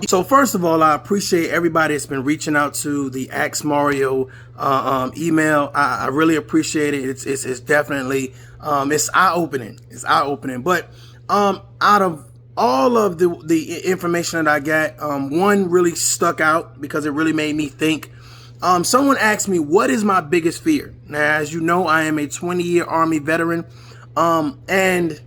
So first of all, I appreciate everybody that's been reaching out to the Ask Mario email. I really appreciate it. It's definitely it's eye opening. It's eye opening. But out of all of the information that I got, one really stuck out because it really made me think. Someone asked me, what is my biggest fear? Now, as you know, I am a 20-year Army veteran, and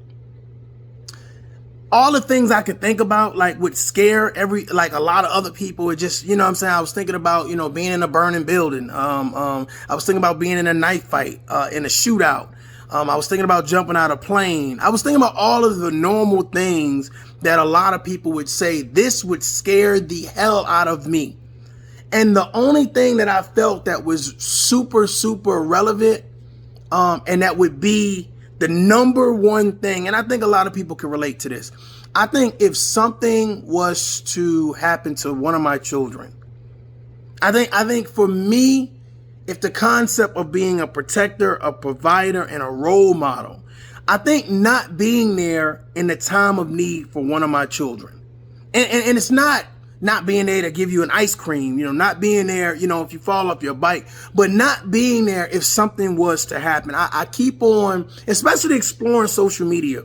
all the things I could think about, like, would scare like a lot of other people. It just, you know what I'm saying? I was thinking about, being in a burning building. I was thinking about being in a knife fight, in a shootout. I was thinking about jumping out of a plane. I was thinking about all of the normal things that a lot of people would say, this would scare the hell out of me. And the only thing that I felt that was super, super relevant, and that would be the number one thing, and I think a lot of people can relate to this. I think if something was to happen to one of my children, I think for me, if the concept of being a protector, a provider, and a role model, I think not being there in the time of need for one of my children, and it's not being there to give you an ice cream, not being there, if you fall off your bike, but not being there if something was to happen. I keep on, especially exploring social media.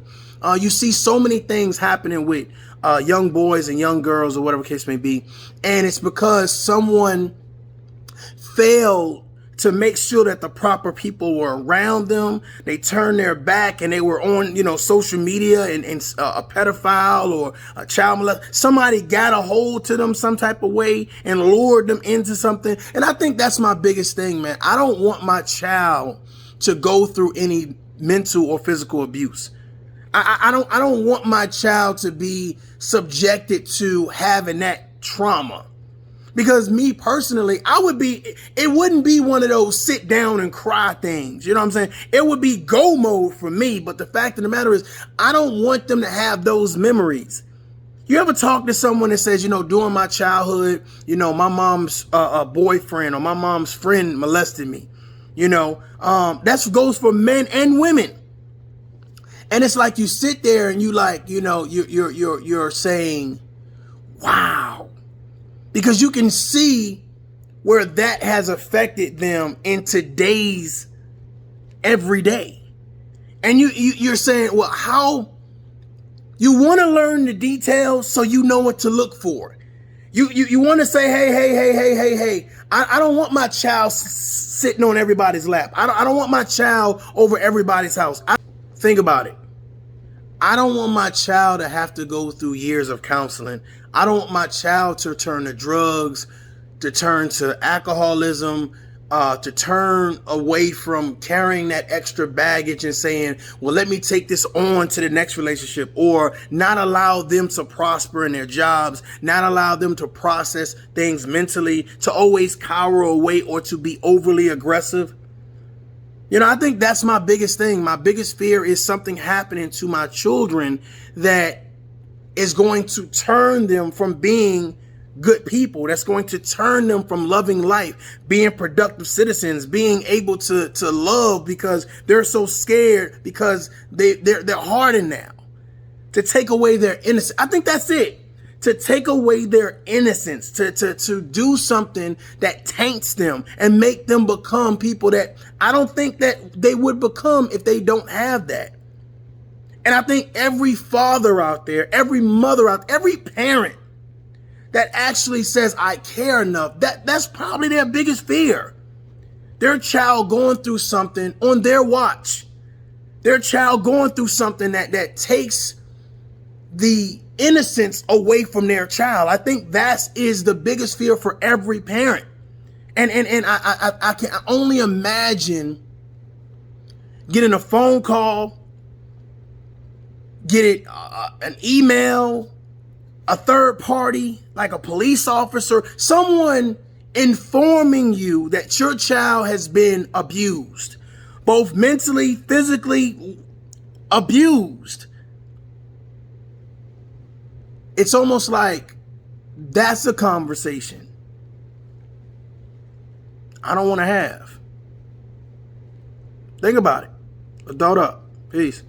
You see so many things happening with young boys and young girls, or whatever case may be. And it's because someone failed to make sure that the proper people were around them. They turned their back and they were on, social media, and a pedophile or a child molester, somebody got a hold to them some type of way and lured them into something. And I think that's my biggest thing, man. I don't want my child to go through any mental or physical abuse. I don't want my child to be subjected to having that trauma. Because me personally, it wouldn't be one of those sit down and cry things. You know what I'm saying? It would be go mode for me. But the fact of the matter is, I don't want them to have those memories. You ever talk to someone that says, during my childhood, my mom's boyfriend or my mom's friend molested me. That goes for men and women. And it's like you sit there and you're saying, wow. Because you can see where that has affected them in today's everyday. And you're saying, well, how you want to learn the details so you know what to look for. You want to say, hey, I don't want my child sitting on everybody's lap. I don't want my child over everybody's house. Think about it. I don't want my child to have to go through years of counseling. I don't want my child to turn to drugs, to turn to alcoholism, to turn away from carrying that extra baggage and saying, well, let me take this on to the next relationship, or not allow them to prosper in their jobs, not allow them to process things mentally, to always cower away or to be overly aggressive. I think that's my biggest thing. My biggest fear is something happening to my children that is going to turn them from being good people, that's going to turn them from loving life, being productive citizens, being able to love, because they're so scared because they're hardened now, to take away their innocence. I think that's it. To take away their innocence, to do something that taints them and make them become people that I don't think that they would become if they don't have that. And I think every father out there, every mother out there, every parent that actually says, I care enough, that's probably their biggest fear. Their child going through something on their watch. Their child going through something that takes the innocence away from their child. I think that is the biggest fear for every parent. And I can only imagine getting a phone call, getting an email, a third party, like a police officer, someone informing you that your child has been abused, both mentally, physically abused. It's almost like that's a conversation I don't want to have. Think about it. Adult up. Peace.